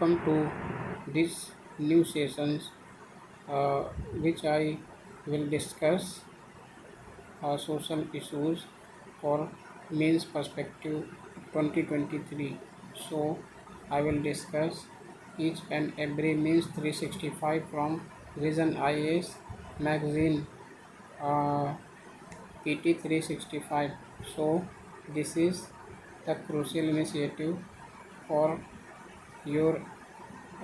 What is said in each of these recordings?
welcome to this new sessions which I will discuss social issues for Mains perspective 2023. So I will discuss each and every Mains 365 from Vision IAS magazine PT 365. So this is the crucial initiative for your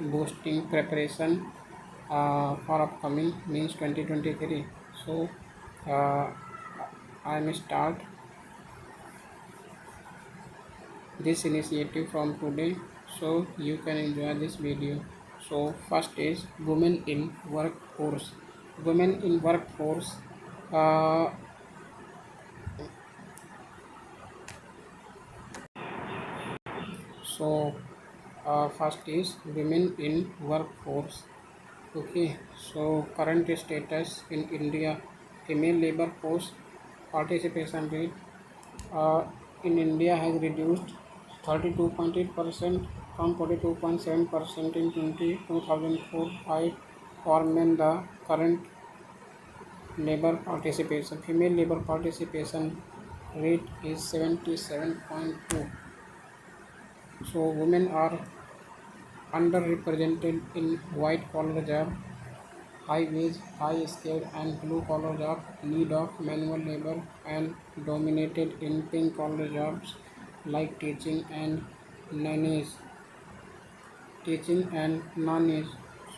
boosting preparation for upcoming Mains 2023. So I may start this initiative from today so you can enjoy this video. So first is women in workforce. Women in workforce. Uh, so first is women in workforce. Okay, so current status in India, female labor force participation rate in India has reduced 32.8% from 42.7% in 2004. For men, the current labor participation, female labor participation rate is 77.2. So women are underrepresented in white collar job, high wage, high skilled and blue collar job, need of manual labor, and dominated in pink collar jobs like teaching and nannies.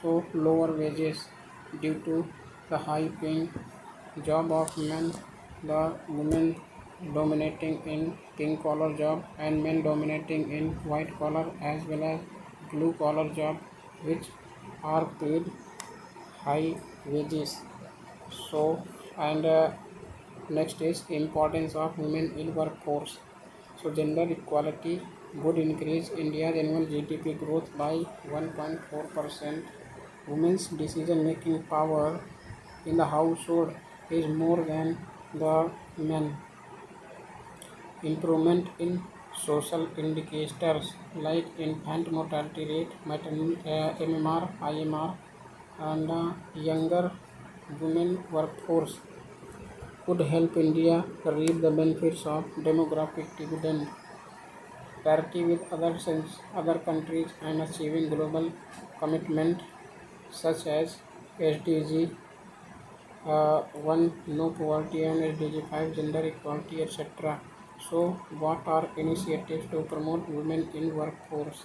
So lower wages due to the high paying job of men, the women dominating in pink collar job and men dominating in white collar as well as blue collar job, which are paid high wages. So and next is importance of women in workforce. So gender equality would increase India's annual GDP growth by 1.4%. Women's decision making power in the household is more than the men. Improvement in social indicators like infant mortality rate, MMR, IMR, and younger women workforce could help India reap the benefits of demographic dividend, parity with other countries, and achieving global commitment such as SDG 1 no poverty and SDG 5 gender equality, etc. So, what are initiatives to promote women in workforce?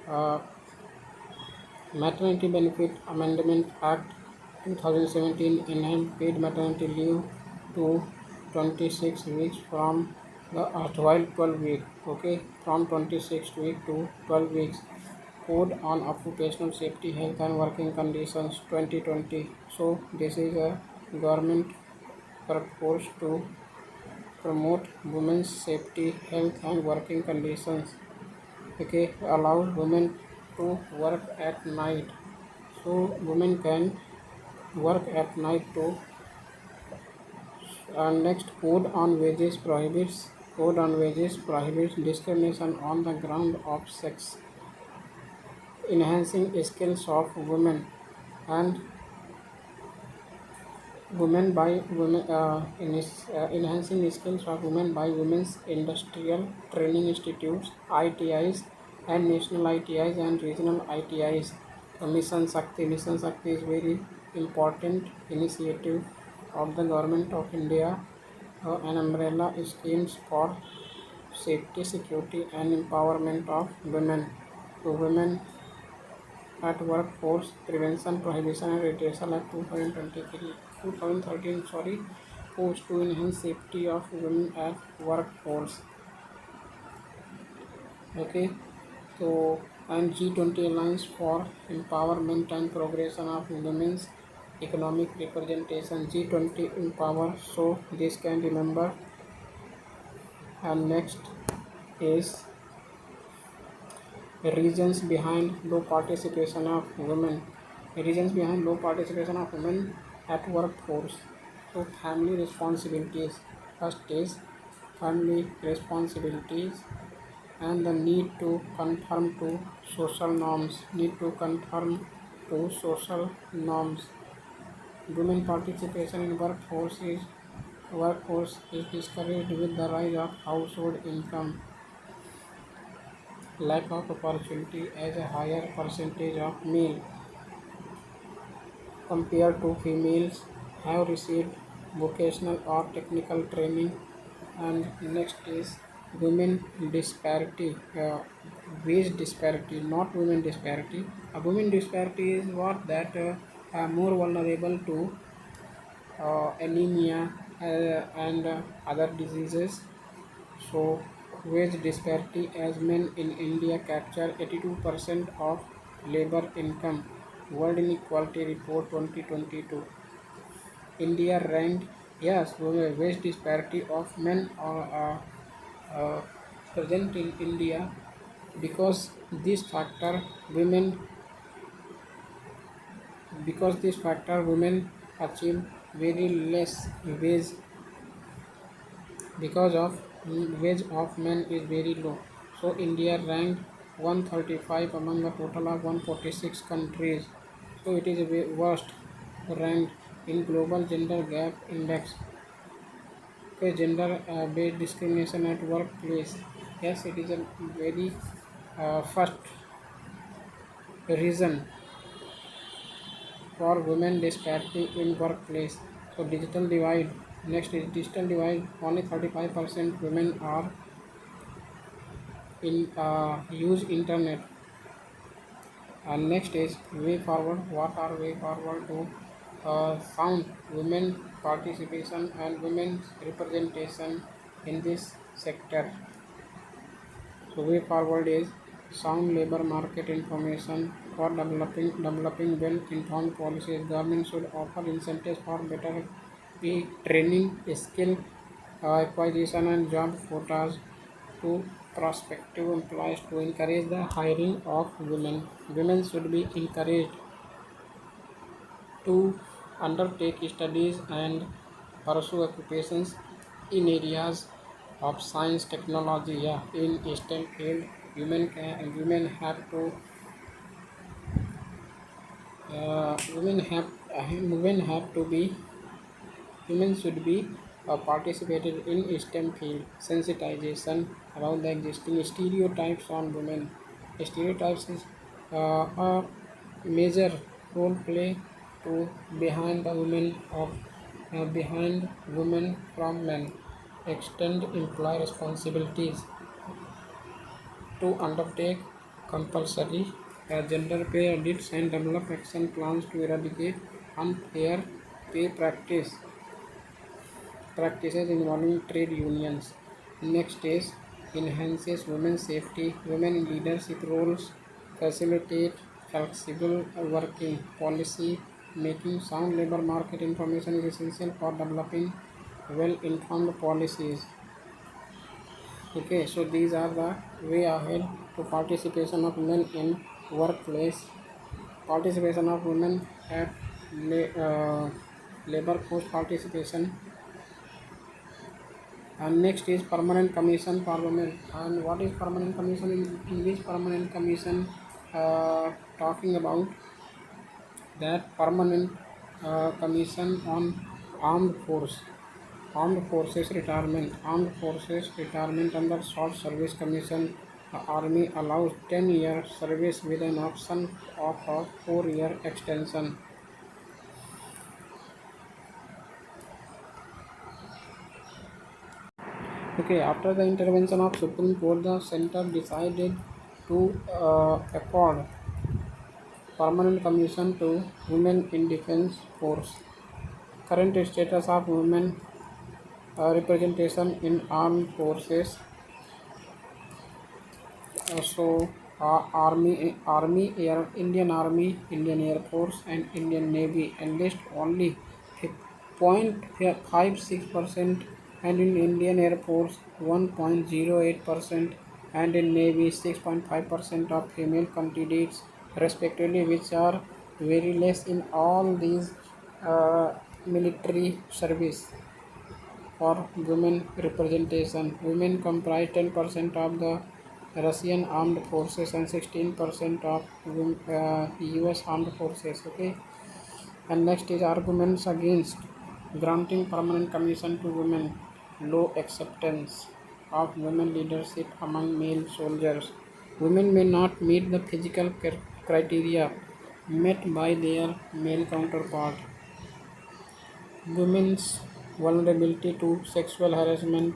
Uh, Maternity Benefit Amendment Act 2017 enhanced paid maternity leave to 26 weeks from the erstwhile 12 weeks. Okay, from 26 weeks to 12 weeks. Code on Occupational Safety, Health and Working Conditions 2020. So this is a government purpose to promote women's safety, health and working conditions. Okay, allows women to work at night. So women can work at night too. Next, code on wages prohibits discrimination on the ground of sex, enhancing skills of women and enhancing skills of women by women's industrial training institutes, ITIs, and national ITIs and regional ITIs. Mission Shakti is very important initiative of the government of India, an umbrella schemes for safety, security, and empowerment of women. So women at Workforce Prevention, Prohibition and Redressal Act 2013 posed to enhance safety of women at workforce. Okay, so and G20 Alliance for Empowerment and Progression of Women's Economic Representation, G20 Empower. So this can remember. And next is reasons behind low participation of women. Reasons behind low participation of women at workforce. So family responsibilities. First is family responsibilities and the need to conform to social norms. Women participation in workforce is discouraged with the rise of household income, lack of opportunity as a higher percentage of male compared to females have received vocational or technical training. And next is women disparity, wage disparity, not women disparity. A women disparity is what that are more vulnerable to anemia and other diseases. So wage disparity, as men in India capture 82% of labor income. World Inequality Report 2022. India ranked, yes, wage disparity of men are uh, present in India because this factor women women achieve very less wage because of wage of men is very low. So India ranked 135 among a total of 146 countries. So it is a worst ranked in global gender gap index. Okay, gender based discrimination at workplace. Yes, it is a very first reason for women disparity in workplace. So digital divide. Next is digital divide. Only 35% women are in use internet. And next is way forward. What are way forward to sound women participation and women's representation in this sector? So way forward is sound labor market information for developing well-informed policies. Government should offer incentives for better pay, training, skill acquisition, and job quotas to prospective employees to encourage the hiring of women. Women should be encouraged to undertake studies and pursue occupations in areas of science, technology. Yeah, in STEM field, women have to be women should be participated in STEM field. Sensitization around the existing stereotypes on women. Stereotypes is a major role play to behind women from men. Extend employer responsibilities to undertake compulsory gender pay audits and develop action plans to eradicate unfair pay practices involving trade unions. Next is enhances women's safety. Women in leadership roles facilitate flexible working policy making. Sound labor market information is essential for developing well-informed policies. Okay, so these are the way ahead to participation of women in workplace. Participation of women at labor force participation. And next is permanent commission for women. And what is permanent commission? In which permanent commission talking about that permanent commission on armed armed forces retirement under short service commission. Army allows 10-year service with an option of a 4-year extension. Okay, after the intervention of Supreme Court, the center decided to accord permanent commission to women in defense force. Current status of women representation in armed forces. Indian Army, Indian Air Force, and Indian Navy enlist only 0.56%, and in Indian Air Force 1.08%, and in Navy 6.5% of female candidates respectively, which are very less in all these military service. For women representation, women comprise 10% of the Russian armed forces and 16% of US armed forces. Okay, and next is arguments against granting permanent commission to women. Low acceptance of women leadership among male soldiers. Women may not meet the physical criteria met by their male counterpart. Women's vulnerability to sexual harassment,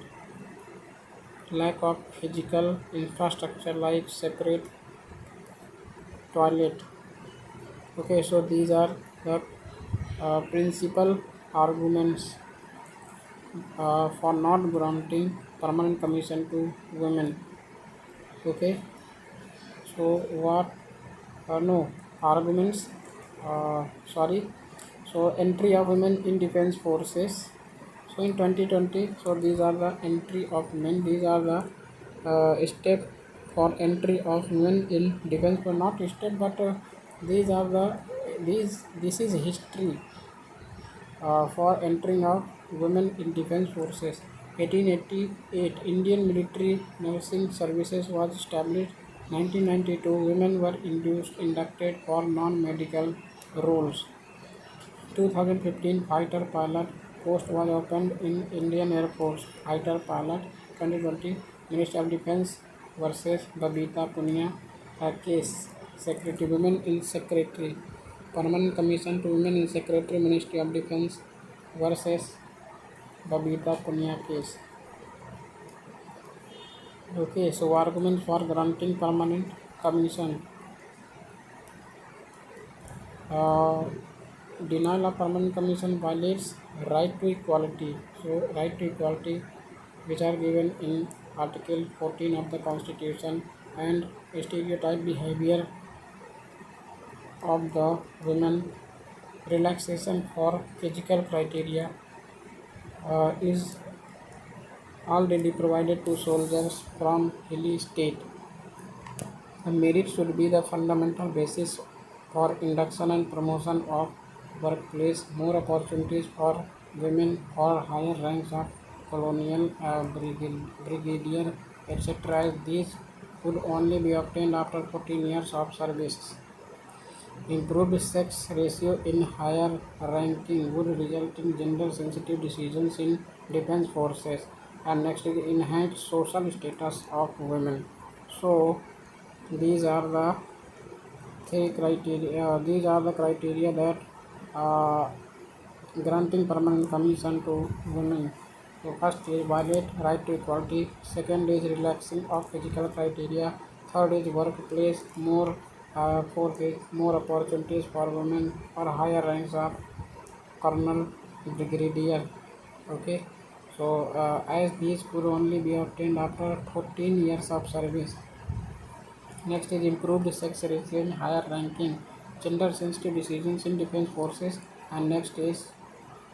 lack of physical infrastructure like separate toilet. Okay, so these are the principal arguments for not granting permanent commission to women. Okay, so what no arguments, sorry, so entry of women in defense forces. So in 2020, so these are the entry of men, these are the step for entry of women in defense, but not step, but these are the this is history for entering of women in defense forces. 1888 Indian Military Nursing Services was established. 1992 women were inducted for non-medical roles. 2015 fighter pilot post was opened in Indian Air Force. Fighter pilot. 2020 Ministry of Defense versus Babita Punia case. Secretary women in secretary. Permanent commission to women in secretary Ministry of Defense versus Babita Punia case. Okay, so arguments for granting permanent commission. Denial of permanent commission violates right to equality. So right to equality, which are given in Article 14 of the Constitution, and stereotype behavior of the women. Relaxation for physical criteria is already provided to soldiers from hilly state. The merit should be the fundamental basis for induction and promotion of workplace. More opportunities for women for higher ranks of colonial, brigadier, etc. These would only be obtained after 14 years of service. Improved sex ratio in higher ranking would result in gender sensitive decisions in defense forces. And next is enhanced social status of women. So these are the three criteria. These are the criteria that uh, granting permanent commission to women. So first is violate right to equality. Second is relaxing of physical criteria. Third is workplace. Fourth is more opportunities for women or higher ranks of colonel, brigadier. Okay. So as these could only be obtained after 14 years of service. Next is improved sex ratio in higher ranking, gender sensitive decisions in defense forces, and next is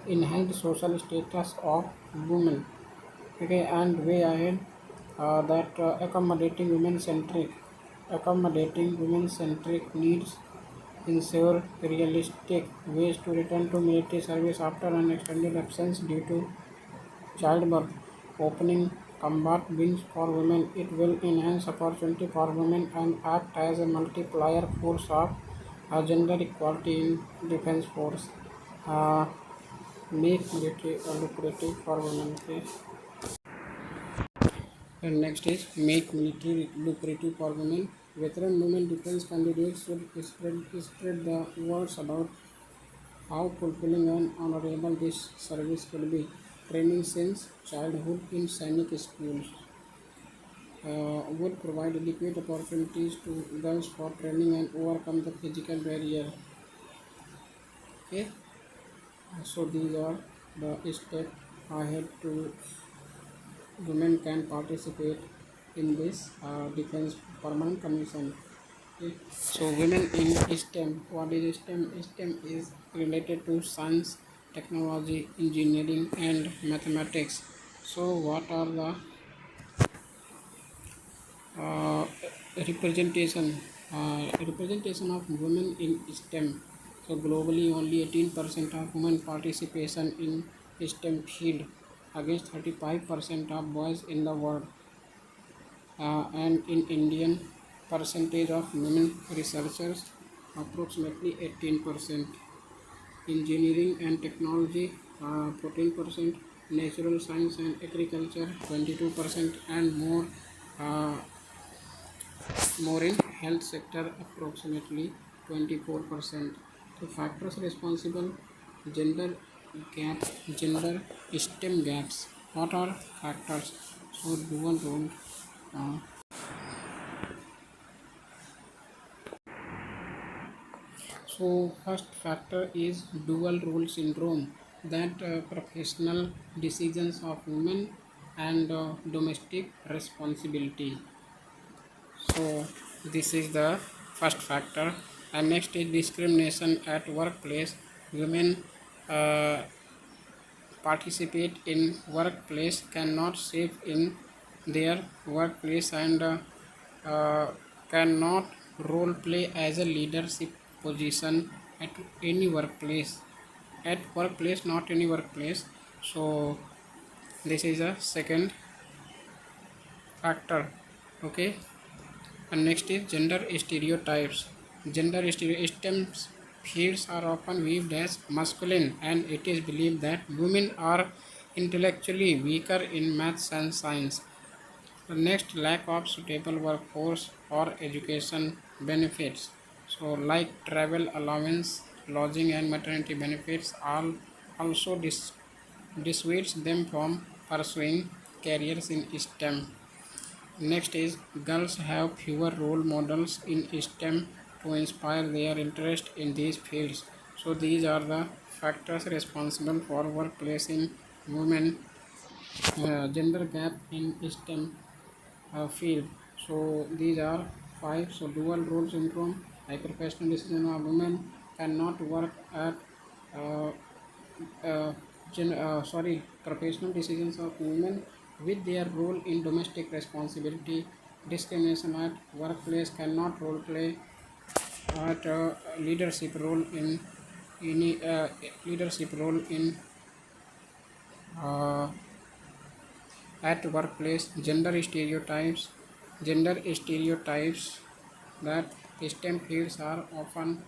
enhanced social status of women. Okay, and way ahead that accommodating women centric needs, ensure realistic ways to return to military service after an extended absence due to childbirth, opening combat wings for women. It will enhance opportunity for women and act as a multiplier force of gender equality in defense force. Uh, make military lucrative for women. Okay. And next is make military lucrative for women. Veteran women defense candidates should spread the words about how fulfilling and honorable this service will be. Training since childhood in Sainik schools would provide adequate opportunities to girls for training and overcome the physical barrier. Okay, so these are the steps ahead to women can participate in this defense permanent commission. Okay. So women in STEM. What is STEM? STEM is related to science, technology, engineering, and mathematics. So what are the uh, representation of women in STEM? So globally, only 18% of women participation in STEM field against 35% of boys in the world. and in Indian percentage of women researchers approximately 18%, engineering and technology 14%, natural science and agriculture 22%, and uh, more in health sector approximately 24%. The factors responsible: gender gap, gender STEM gaps. What are factors? So dual role. uh, So first factor is dual role syndrome, that professional decisions of women and domestic responsibility. So this is the first factor. And next is discrimination at workplace. Women uh, participate in workplace cannot shape in their workplace and uh, cannot role play as a leadership position at any workplace, not any workplace. So this is a second factor. Okay. And next is gender stereotypes. Gender stereotypes fields are often viewed as masculine, and it is believed that women are intellectually weaker in maths and science. The next, lack of suitable workforce or education benefits. So, like travel allowance, lodging, and maternity benefits, all also dissuades them from pursuing careers in STEM. Next is girls have fewer role models in STEM to inspire their interest in these fields. So these are the factors responsible for workplace in women, gender gap in STEM field. So these are five. So dual role syndrome, like professional decision of women cannot work at uh, uh, professional decisions of women with their role in domestic responsibility. Discrimination at workplace cannot role play at leadership role in any leadership role in uh, at workplace. Gender stereotypes that STEM fields are often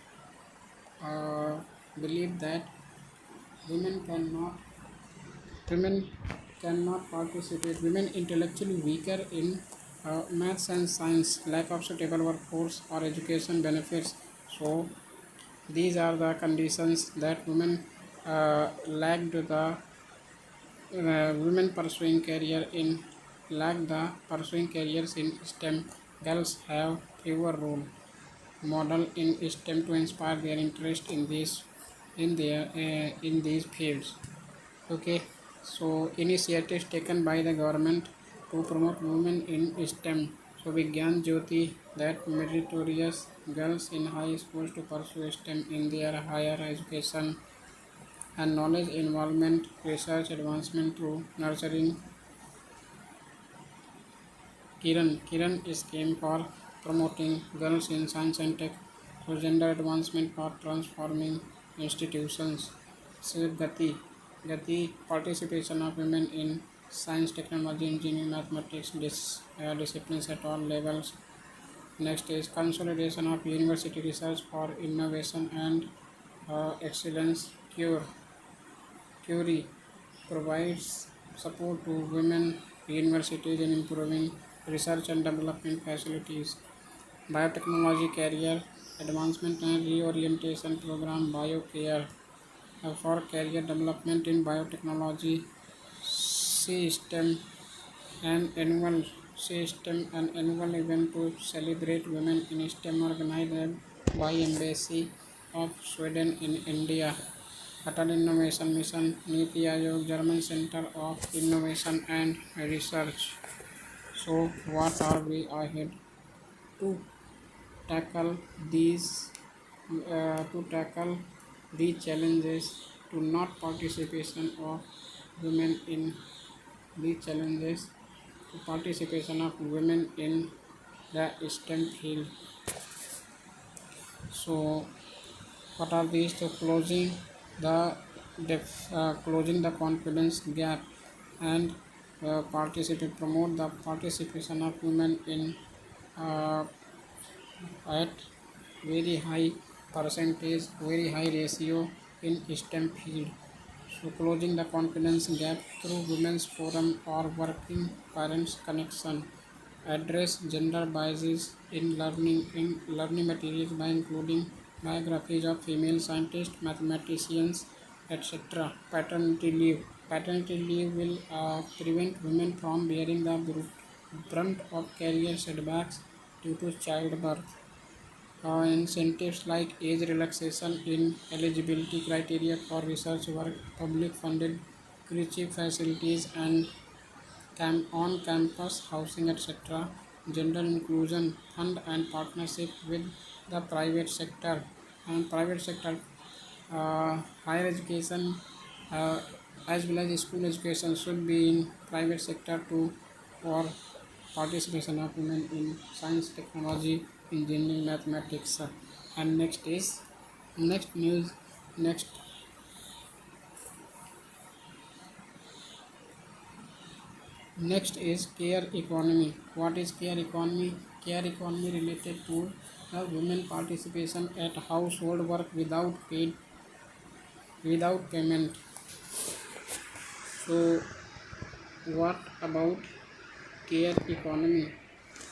uh, believe that women cannot women cannot participate. Women intellectually weaker in maths and science, lack of suitable workforce or education benefits. So these are the conditions that women lacked the women pursuing career in lack the pursuing careers in STEM. Girls have fewer role model in STEM to inspire their interest in these fields. Okay, so initiatives taken by the government to promote women in STEM. So Vigyan Jyoti, that meritorious girls in high schools to pursue STEM in their higher education, and knowledge involvement, research advancement through nurturing Kiran scheme for promoting girls in science and tech, so gender advancement for transforming institutions. So Gati participation of women in science, technology, engineering, mathematics disciplines at all levels. Next is consolidation of university research for innovation and excellence. Curie provides support to women universities in improving research and development facilities. Biotechnology career advancement and reorientation program BioCare for career development in biotechnology. System an annual event to celebrate women in STEM organized by Embassy of Sweden in India. Atal Innovation Mission, Niti Aayog, German Center of Innovation and Research. So, what are we ahead to tackle these to tackle these challenges to not participation of women in these challenges to participation of women in the STEM field? So, what are these? So closing the confidence gap and promote the participation of women in uh, at very high percentage, very high ratio in STEM field. So closing the confidence gap through women's forum or working parents connection. Address gender biases in learning materials by including biographies of female scientists, mathematicians, etc. Paternity leave. Paternity leave will prevent women from bearing the brunt of career setbacks due to childbirth. Incentives like age relaxation in eligibility criteria for research work, public funded creative facilities, and on-campus housing, etc. Gender inclusion fund and partnership with the private sector and private sector higher education uh, as well as school education should be in private sector too for participation of women in science, technology, engineering, mathematics. And next is next news next Next is care economy. What is care economy? Care economy related to the women participation at household work without payment. So what about care economy?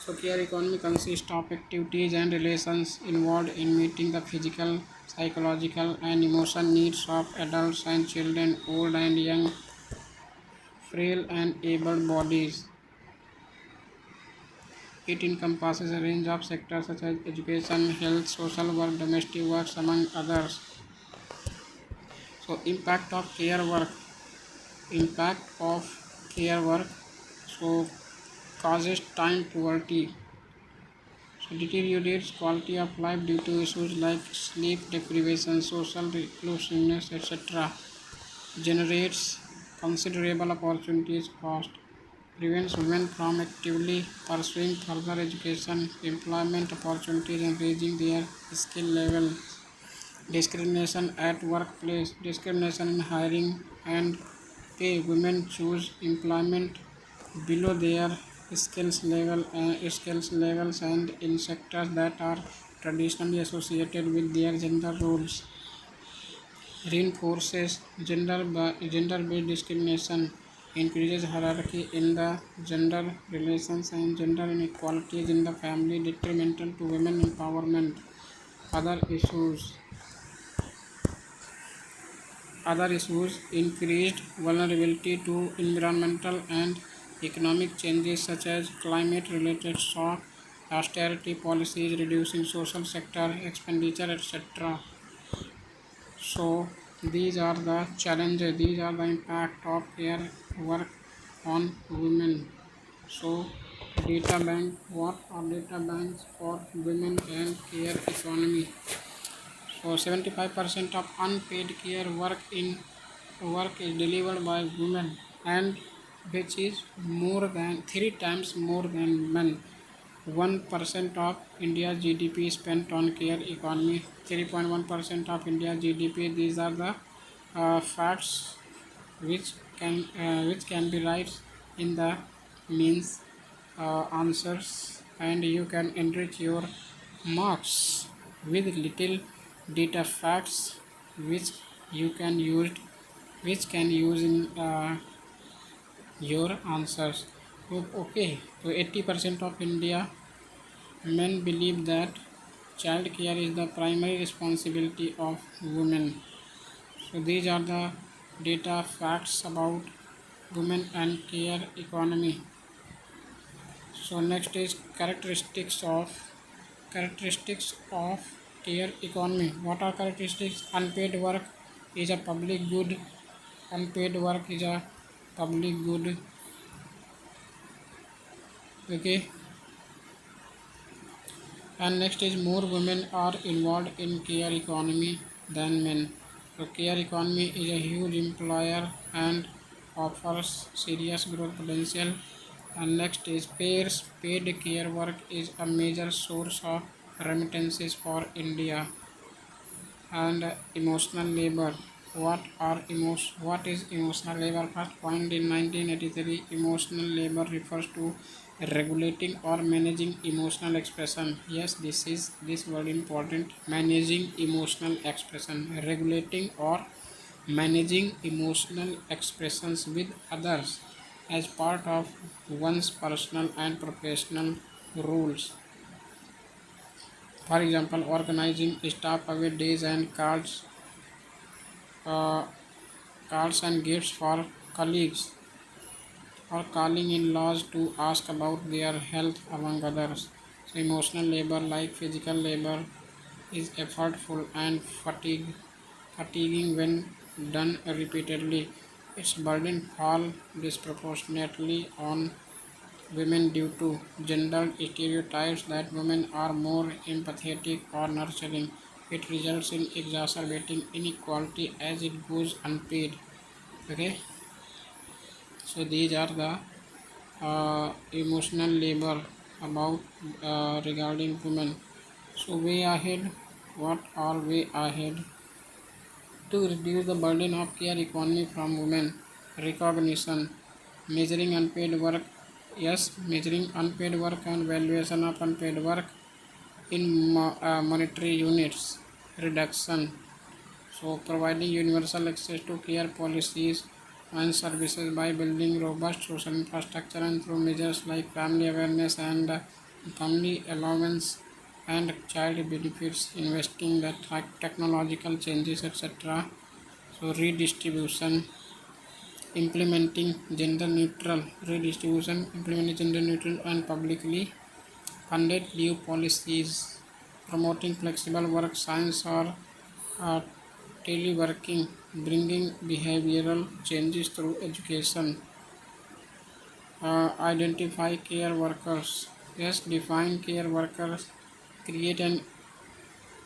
So care economy consists of activities and relations involved in meeting the physical, psychological and emotional needs of adults and children, old and young, frail and able bodies. It encompasses a range of sectors such as education, health, social work, domestic work, among others. So impact of care work. So causes time poverty. So deteriorates quality of life due to issues like sleep deprivation, social reclusiveness, etc. Generates considerable opportunities cost. Prevents women from actively pursuing further education, employment opportunities, and raising their skill level. Discrimination at workplace. Discrimination in hiring and pay. Women choose employment below their skills levels and in sectors that are traditionally associated with their gender roles. Reinforces gender-based discrimination, increases hierarchy in the gender relations and gender inequalities in the family detrimental to women empowerment. Other issues Other issues increased vulnerability to environmental and economic changes such as climate-related shock, austerity policies, reducing social sector expenditure, etc. So these are the challenges, these are the impact of care work on women. So data bank, what are data banks for women and care economy? So 75% of unpaid care work is delivered by women, and which is more than 3 times more than men. 1% of India's GDP is spent on care economy. 3.1% of India's GDP. These are the facts which can be right in the means answers, and you can enrich your marks with little data facts which you can use in your answers. Okay, so 80% of India men believe that child care is the primary responsibility of women. So these are the data facts about women and care economy. So next is characteristics of care economy. What are characteristics? Unpaid work is a public good. Unpaid work is a public good. Okay. And next is more women are involved in care economy than men. So care economy is a huge employer and offers serious growth potential. And next is paid care work is a major source of remittances for India. And emotional labor. What is emotional labor? First point, in 1983, emotional labor refers to regulating or managing emotional expression. Yes, this word important. Managing emotional expression, regulating or managing emotional expressions with others as part of one's personal and professional rules. For example, organizing staff away days and uh, cards and gifts for colleagues, or calling in laws to ask about their health, among others. So, emotional labor, like physical labor, is effortful and fatiguing when done repeatedly. Its burden falls disproportionately on women due to gender stereotypes that women are more empathetic or nurturing. It results in exacerbating inequality as it goes unpaid. Okay, so these are the emotional labor about regarding women. So way ahead, what are way ahead to reduce the burden of care economy from women? Recognition, measuring unpaid work. Yes, measuring unpaid work and valuation of unpaid work in monetary units. Reduction, so providing universal access to care policies and services by building robust social infrastructure and through measures like family awareness and family allowance and child benefits, investing the technological changes, etc. So redistribution, implementing gender neutral and publicly funded leave policies, promoting flexible work science or uh, teleworking, bringing behavioral changes through education. Identify care workers. Yes, define care workers, create an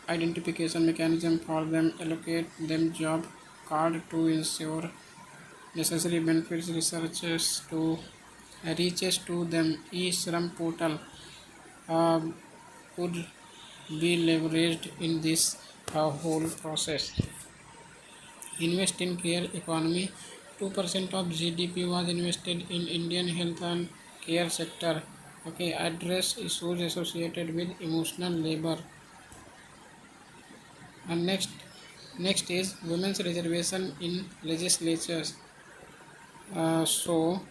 identification mechanism for them, allocate them job card to ensure necessary benefits, reaches to them. E-Shram portal um, could be leveraged in this whole process. Invest in care economy. 2% of GDP was invested in Indian health and care sector. Okay, address issues associated with emotional labor. And next is women's reservation in legislatures. So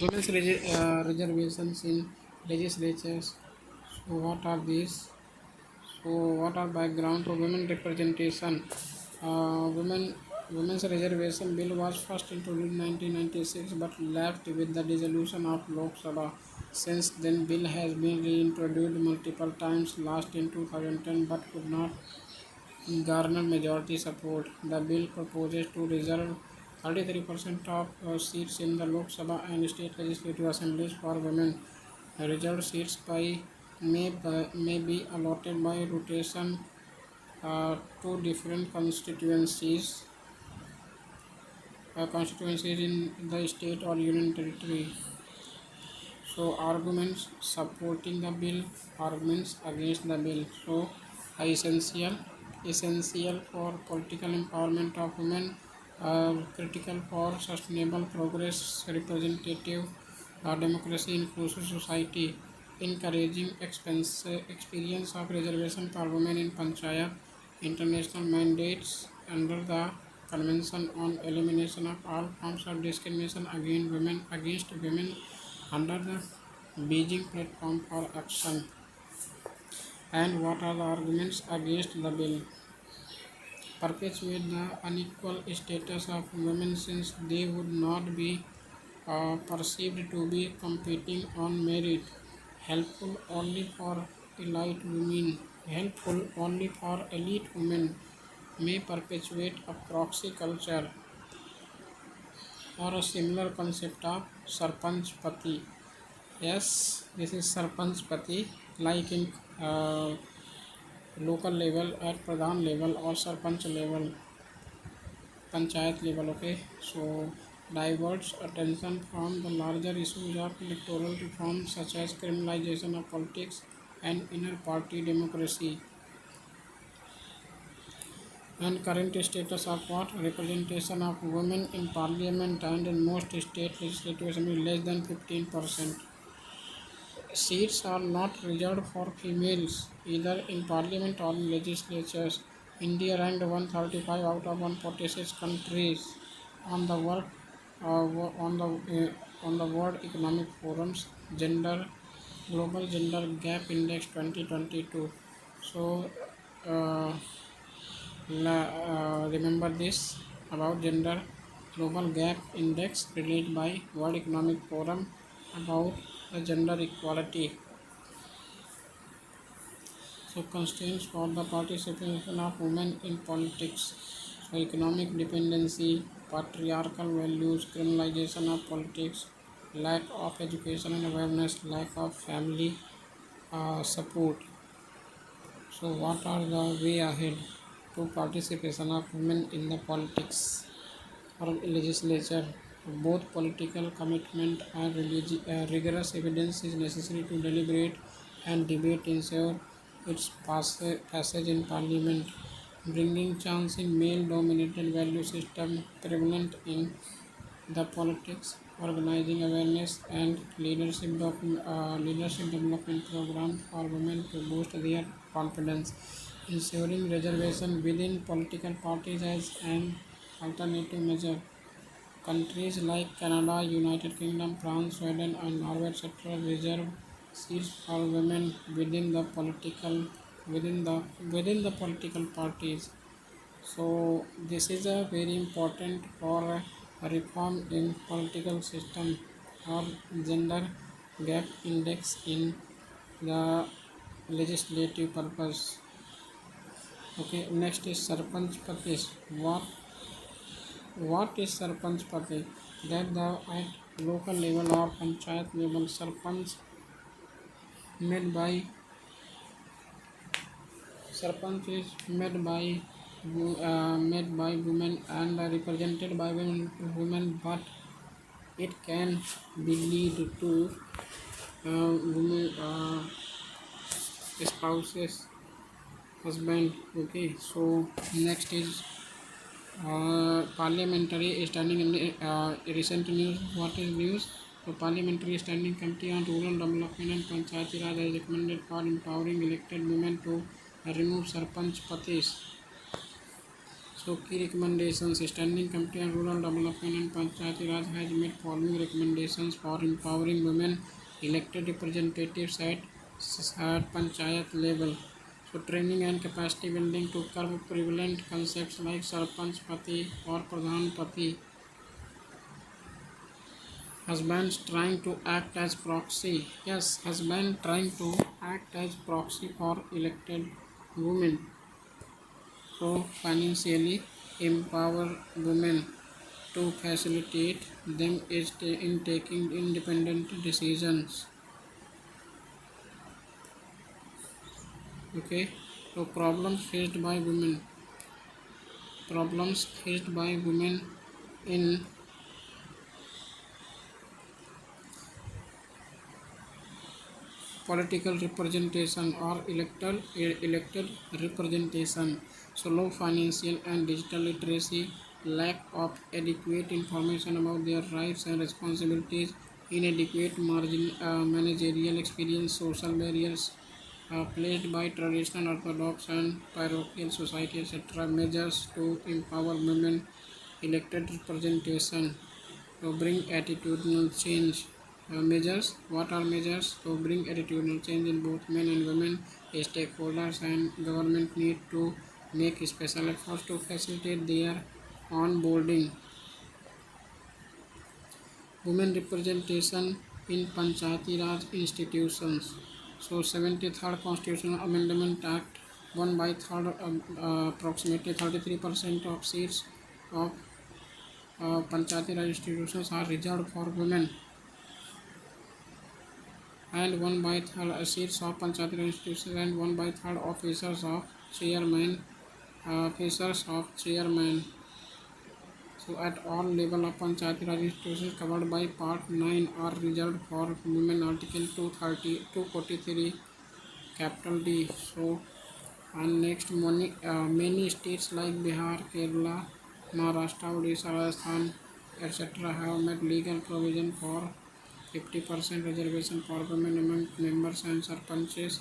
women's reservations in legislatures. So what are these? So what are background to women representation? Women's reservation bill was first introduced in 1996 but left with the dissolution of Lok Sabha. Since then, bill has been reintroduced multiple times, last in 2010 but could not garner majority support. The bill proposes to reserve 33% of seats in the Lok Sabha and state legislative assemblies for women. Reserved seats may be allotted by rotation to different constituencies in the state or union territory. So arguments supporting the bill, arguments against the bill. So essential for political empowerment of women, critical for sustainable progress, representative democracy, inclusive society, encouraging experience of reservation for women in panchayat, international mandates under the Convention on Elimination of All Forms of Discrimination against women under the Beijing Platform for Action. And what are the arguments against the bill? Perpetuate the unequal status of women since they would not be perceived to be competing on merit. Helpful only for elite women. May perpetuate a proxy culture or a similar concept of Sarpanch Pati. Yes, this is Sarpanch Pati, like in local level, at Pradhan level or Sarpanch level, Panchayat level. Okay, so diverts attention from the larger issues of electoral reform such as criminalization of politics and inner party democracy. And current status of what? Representation of women in parliament and in most state legislative assembly less than 15%. Seats are not reserved for females either in parliament or in legislatures. India ranked 135 out of 146 countries on the work on the World Economic Forum's Gender Global Gender Gap Index 2022. So uh, remember this about gender global gap index released by World Economic Forum about the gender equality. So constraints for the participation of women in politics. So economic dependency, patriarchal values, criminalization of politics, lack of education and awareness, lack of family support. So what are the way ahead to participation of women in the politics or legislature? Both political commitment and rigorous evidence is necessary to deliberate and debate ensure its passage in parliament, bringing change in male-dominated value system prevalent in the politics, organizing awareness and leadership development program for women to boost their confidence, ensuring reservation within political parties as an alternative measure. Countries like Canada, United Kingdom, France, Sweden, and Norway, etc., reserve seats for women within the political parties. So this is a very important for a reform in political system or gender gap index in the legislative purpose. Okay, next is Sarpanch Patis. What is Sarpanch Patis? That the at local level or panchayat level Sarpanch made by Sarpanch is made by women and represented by women, but it can be lead to women spouses husband. Okay, so next is parliamentary standing in recent news. What is news? So parliamentary standing committee on rural development and panchayati raj has recommended for empowering elected women to remove Sarpanch Patis. So key recommendations. Standing committee on rural development and panchayati raj has made following recommendations for empowering women elected representatives at panchayat level. So training and capacity building to curb prevalent concepts like Sarpanch Pati or Pradhan Pati. Husbands trying to act as proxy. Yes, husband trying to act as proxy for elected women. So financially empower women to facilitate them in taking independent decisions. Okay, so problems faced by women in political representation or elected representation. So low financial and digital literacy, lack of adequate information about their rights and responsibilities, inadequate managerial experience, social barriers placed by traditional orthodox and parochial society, etc. Measures to empower women elected representation to bring attitudinal change. Measures. What are measures to bring attitudinal change in both men and women? Stakeholders and government need to make special efforts to facilitate their onboarding. Women representation in Panchayati Raj institutions. So 73rd Constitutional Amendment Act 1 by 3rd approximately 33% of seats of Panchayati Raj institutions are reserved for women, and 1 by 3rd seats of Panchayati Raj institutions and 1 by 3rd officers of chairman. So at all level of Panchayati Raj institutions covered by Part 9 are reserved for women. Article 243 capital D. So And next, many states like Bihar, Kerala, Maharashtra, Odisha, Rajasthan, etc. have made legal provision for 50% reservation for women among members and sarpanches.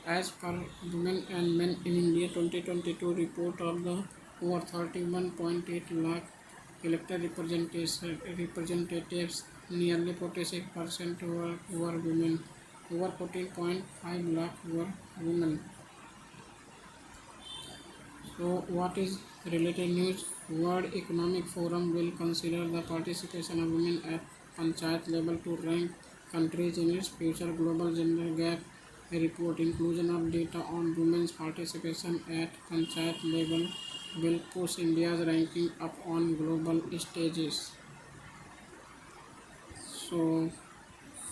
As per Women and Men in India 2022 report of the over 31.8 lakh elected representatives, nearly 46% were women. Over 14.5 lakh were women. So, what is related news? World Economic Forum will consider the participation of women at panchayat level to rank countries in its future global gender gap. A report inclusion of data on women's participation at panchayat level will push India's ranking up on global stages. So,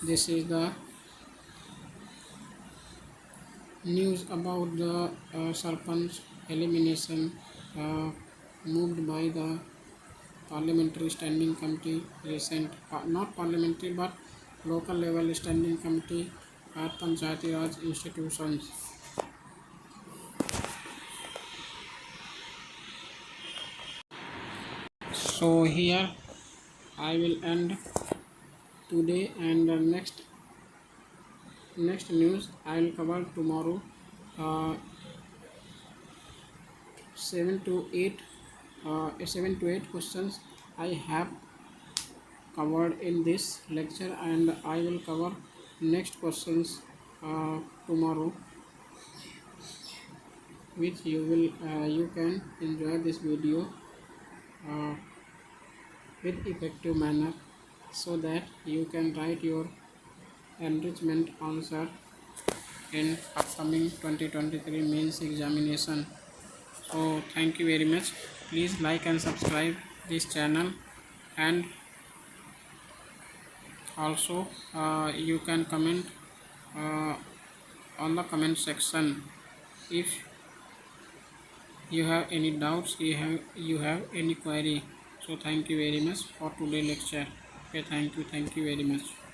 this is the news about the Sarpanch elimination moved by the Parliamentary Standing Committee not parliamentary but local level standing committee at Panchayati Raj institutions. So here I will end today, and next news I will cover tomorrow. 7 to 8 questions I have covered in this lecture, and I will cover next questions tomorrow, which you can enjoy this video uh, with effective manner, so that you can write your enrichment answer in upcoming 2023 mains examination. So thank you very much. Please like and subscribe this channel, and also you can comment uh, on the comment section if you have any doubts, you have any query. So thank you very much for today lecture. Okay, thank you very much.